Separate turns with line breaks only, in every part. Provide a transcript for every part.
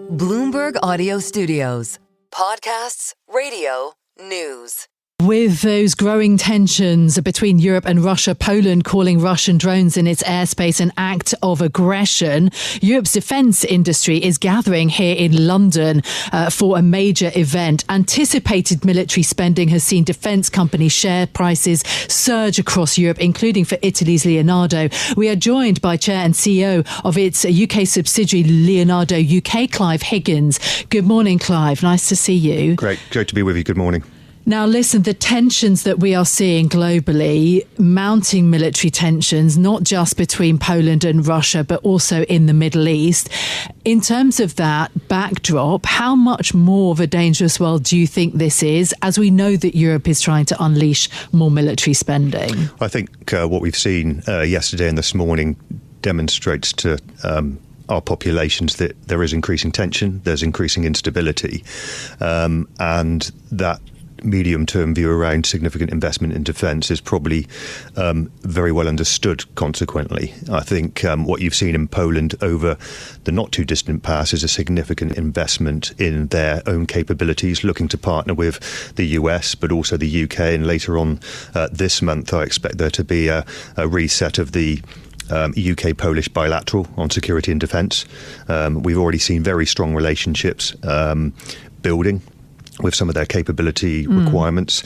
Bloomberg Audio Studios. Podcasts, radio, news.
With those growing tensions between Europe and Russia, Poland calling Russian drones in its airspace an act of aggression, Europe's defence industry is gathering here in London for a major event. Anticipated military spending has seen defence company share prices surge across Europe, including for Italy's Leonardo. We are joined by Chair and CEO of its UK subsidiary Leonardo UK, Clive Higgins. Good morning, Clive. Nice to see you.
Great to be with you. Good morning.
Now, listen, the tensions that we are seeing globally, mounting military tensions, not just between Poland and Russia, but also in the Middle East. In terms of that backdrop, how much more of a dangerous world do you think this is, as we know that Europe is trying to unleash more military spending?
I think what we've seen yesterday and this morning demonstrates to our populations that there is increasing tension, there's increasing instability, and that medium-term view around significant investment in defence is probably very well understood consequently. I think what you've seen in Poland over the not-too-distant past is a significant investment in their own capabilities, looking to partner with the US, but also the UK. And later on this month, I expect there to be a reset of the UK-Polish bilateral on security and defence. We've already seen very strong relationships building with some of their capability requirements.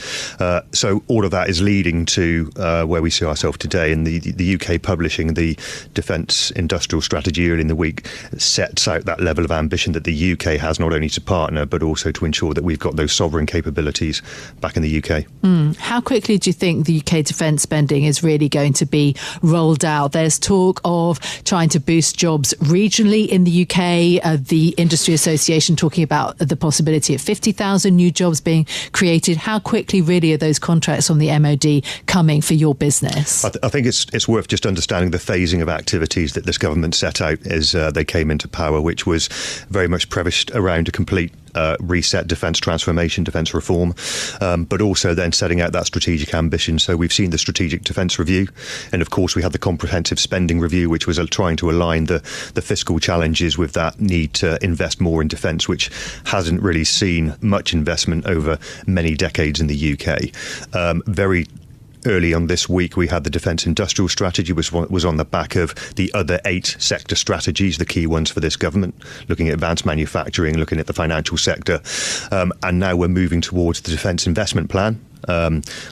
So all of that is leading to where we see ourselves today. And the UK publishing the Defence Industrial Strategy early in the week sets out that level of ambition that the UK has, not only to partner, but also to ensure that we've got those sovereign capabilities back in the UK.
How quickly do you think the UK defence spending is really going to be rolled out? There's talk of trying to boost jobs regionally in the UK, the Industry Association talking about the possibility of 50,000 new jobs being created. How quickly really are those contracts from the MOD coming for your business?
I think it's worth just understanding the phasing of activities that this government set out as they came into power, which was very much premised around a complete reset, defence transformation, defence reform, but also then setting out that strategic ambition. So we've seen the strategic defence review, and of course we had the comprehensive spending review, which was trying to align the fiscal challenges with that need to invest more in defence, which hasn't really seen much investment over many decades in the UK. Very early on this week, we had the Defence Industrial Strategy, which was on the back of the other 8 sector strategies, the key ones for this government, looking at advanced manufacturing, looking at the financial sector. And now we're moving towards the Defence Investment Plan,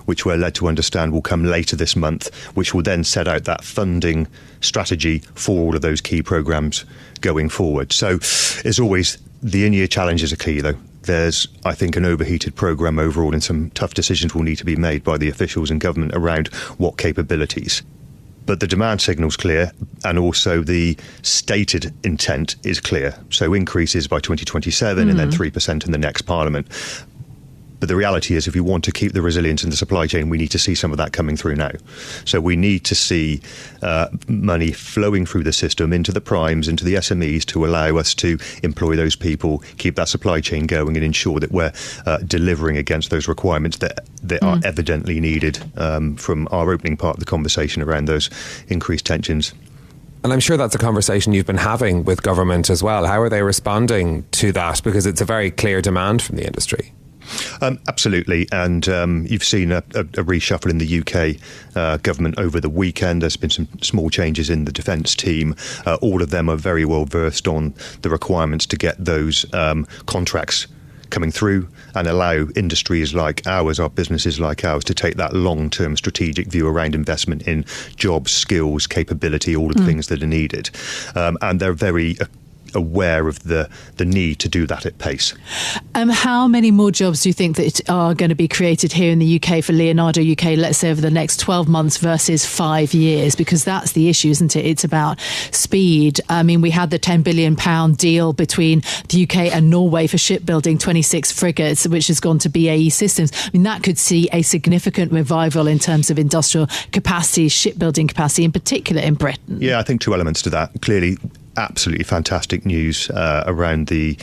which we're led to understand will come later this month, which will then set out that funding strategy for all of those key programmes going forward. So, as always, the in-year challenges are key, though. There's, I think, an overheated programme overall, and some tough decisions will need to be made by the officials in government around what capabilities. But the demand signal's clear, and also the stated intent is clear. So increases by 2027 and then 3% in the next parliament. But the reality is, if we want to keep the resilience in the supply chain, we need to see some of that coming through now. So we need to see money flowing through the system into the primes, into the SMEs, to allow us to employ those people, keep that supply chain going, and ensure that we're delivering against those requirements that are evidently needed from our opening part of the conversation around those increased tensions.
And I'm sure that's a conversation you've been having with government as well. How are they responding to that? Because it's a very clear demand from the industry.
Absolutely, and you've seen a reshuffle in the UK government over the weekend. There's been some small changes in the defence team. All of them are very well versed on the requirements to get those contracts coming through and allow industries like ours, our businesses like ours, to take that long-term strategic view around investment in jobs, skills, capability, all of the things that are needed. And they're very aware of the need to do that at pace.
How many more jobs do you think that are going to be created here in the UK for Leonardo UK, let's say over the next 12 months versus 5 years? Because that's the issue, isn't it? It's about speed. I mean, we had the £10 billion deal between the UK and Norway for shipbuilding 26 frigates, which has gone to BAE Systems. I mean, that could see a significant revival in terms of industrial capacity, shipbuilding capacity, in particular in Britain.
Yeah, I think two elements to that. Clearly, absolutely fantastic news around the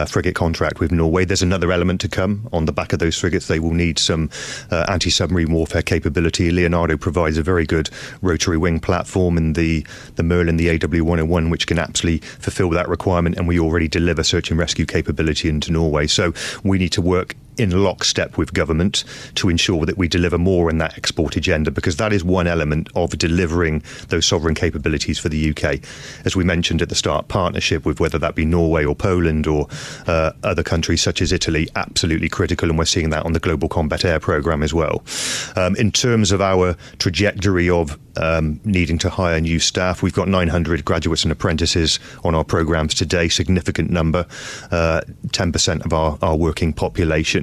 frigate contract with Norway. There's another element to come on the back of those frigates. They will need some anti-submarine warfare capability. Leonardo provides a very good rotary wing platform, and the Merlin, the AW101, which can absolutely fulfill that requirement, and we already deliver search and rescue capability into Norway. So we need to work in lockstep with government to ensure that we deliver more in that export agenda, because that is one element of delivering those sovereign capabilities for the UK. As we mentioned at the start, partnership with whether that be Norway or Poland or other countries such as Italy, absolutely critical, and we're seeing that on the Global Combat Air Programme as well. In terms of our trajectory of needing to hire new staff, we've got 900 graduates and apprentices on our programmes today, significant number, 10% of our working population.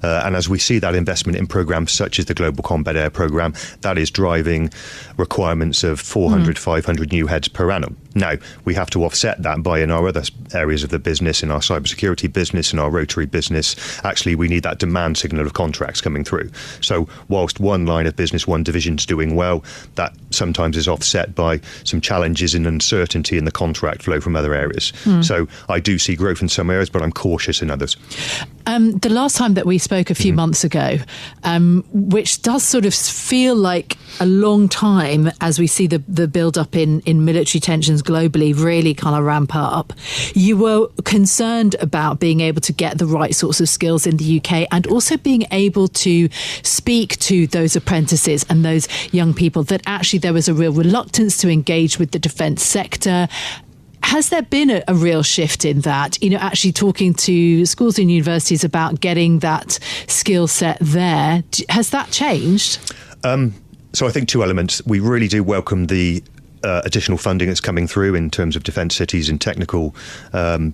And as we see that investment in programmes such as the Global Combat Air Programme, that is driving requirements of 400, 500 new heads per annum. Now, we have to offset that by, in our other areas of the business, in our cybersecurity business, in our rotary business, actually we need that demand signal of contracts coming through. So whilst one line of business, one division is doing well, that sometimes is offset by some challenges and uncertainty in the contract flow from other areas. So I do see growth in some areas, but I'm cautious in others.
The last time that we spoke a few months ago, which does sort of feel like a long time as we see the build-up in military tensions globally really kind of ramp up, you were concerned about being able to get the right sorts of skills in the UK and also being able to speak to those apprentices and those young people, that actually there was a real reluctance to engage with the defence sector. Has there been a real shift in that, actually talking to schools and universities about getting that skill set there? Has that changed?
So I think two elements. We really do welcome the additional funding that's coming through in terms of defence cities and technical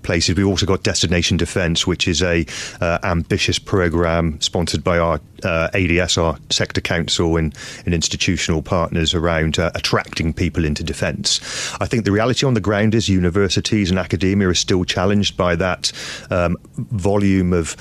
places. We've also got Destination Defence, which is a ambitious programme sponsored by our ADS, our sector council, and institutional partners around attracting people into defence. I think the reality on the ground is universities and academia are still challenged by that volume of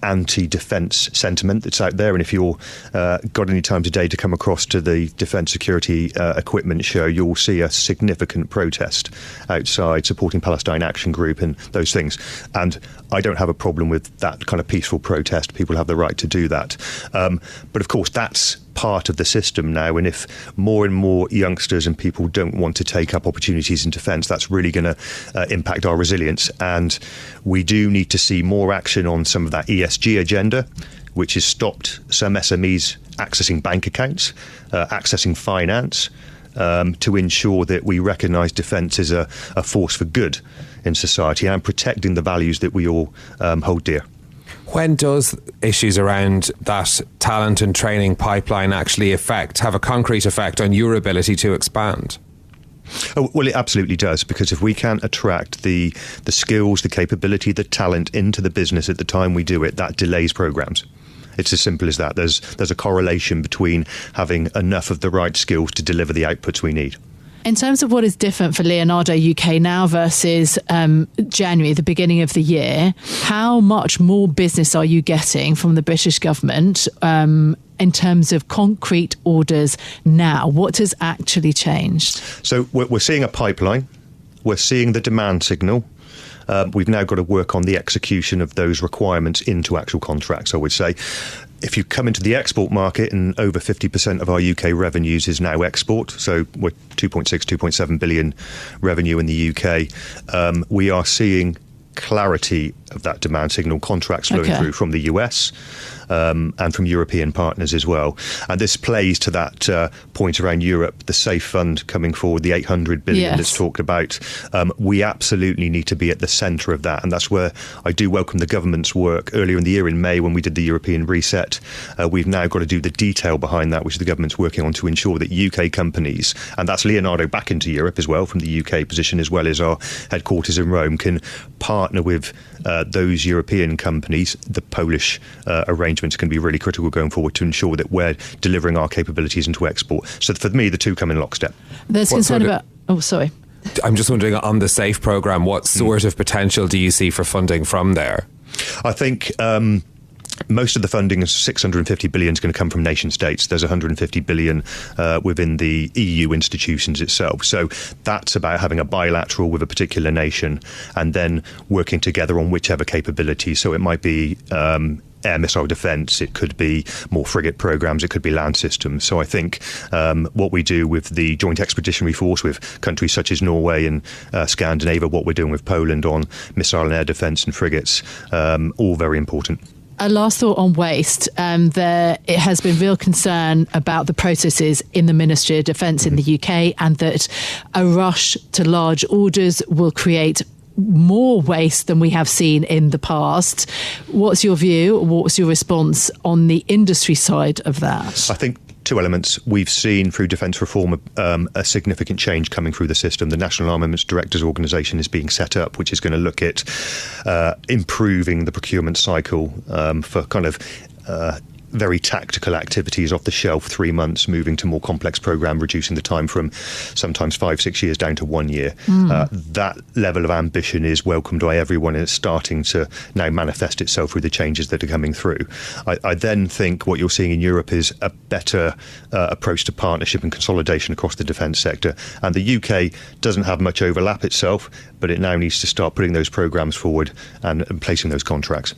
anti-defence sentiment that's out there. And if you're got any time today to come across to the Defence Security Equipment Show, you'll see a significant protest outside supporting Palestine Action Group and those things. And I don't have a problem with that kind of peaceful protest. People have the right to do that. But of course, that's part of the system now, and if more and more youngsters and people don't want to take up opportunities in defence, that's really going to impact our resilience. And we do need to see more action on some of that ESG agenda, which has stopped some SMEs accessing bank accounts, accessing finance, to ensure that we recognise defence as a force for good in society and protecting the values that we all hold dear.
When does issues around that talent and training pipeline actually have a concrete effect on your ability to expand?
Oh, well, it absolutely does, because if we can't attract the skills, the capability, the talent into the business at the time we do it, that delays programmes. It's as simple as that. There's a correlation between having enough of the right skills to deliver the outputs we need.
In terms of what is different for Leonardo UK now versus January, the beginning of the year, how much more business are you getting from the British government in terms of concrete orders now? What has actually changed?
So we're seeing a pipeline. We're seeing the demand signal. We've now got to work on the execution of those requirements into actual contracts, I would say. If you come into the export market, and over 50% of our UK revenues is now export, so we're 2.6, 2.7 billion revenue in the UK, we are seeing clarity of that demand signal, contracts flowing through from the US and from European partners as well. And this plays to that point around Europe, the SAFE fund coming forward, the 800 billion that's talked about. We absolutely need to be at the centre of that. And that's where I do welcome the government's work earlier in the year in May when we did the European reset. We've now got to do the detail behind that, which the government's working on to ensure that UK companies, and that's Leonardo back into Europe as well from the UK position, as well as our headquarters in Rome, can partner with those European companies. The Polish arrangements can be really critical going forward to ensure that we're delivering our capabilities into export. So for me, the two come in lockstep.
There's concern about... Oh, sorry.
I'm just wondering, on the SAFE programme, what sort of potential do you see for funding from there?
I think Most of the funding, is 650 billion, is going to come from nation states. There's 150 billion within the EU institutions itself. So that's about having a bilateral with a particular nation and then working together on whichever capability. So it might be air missile defence, it could be more frigate programmes, it could be land systems. So I think what we do with the Joint Expeditionary Force with countries such as Norway and Scandinavia, what we're doing with Poland on missile and air defence and frigates, all very important.
A last thought on waste. There has been real concern about the processes in the Ministry of Defence in the UK, and that a rush to large orders will create more waste than we have seen in the past. What's your view? What's your response on the industry side of that?
I think two elements. We've seen through defence reform a significant change coming through the system. The National Armaments Directors Organisation is being set up, which is going to look at improving the procurement cycle for kind of very tactical activities off the shelf, 3 months, moving to more complex programme, reducing the time from sometimes 5-6 years down to 1 year. That level of ambition is welcomed by everyone, and it's starting to now manifest itself through the changes that are coming through. I then think what you're seeing in Europe is a better approach to partnership and consolidation across the defence sector. And the UK doesn't have much overlap itself, but it now needs to start putting those programmes forward and placing those contracts.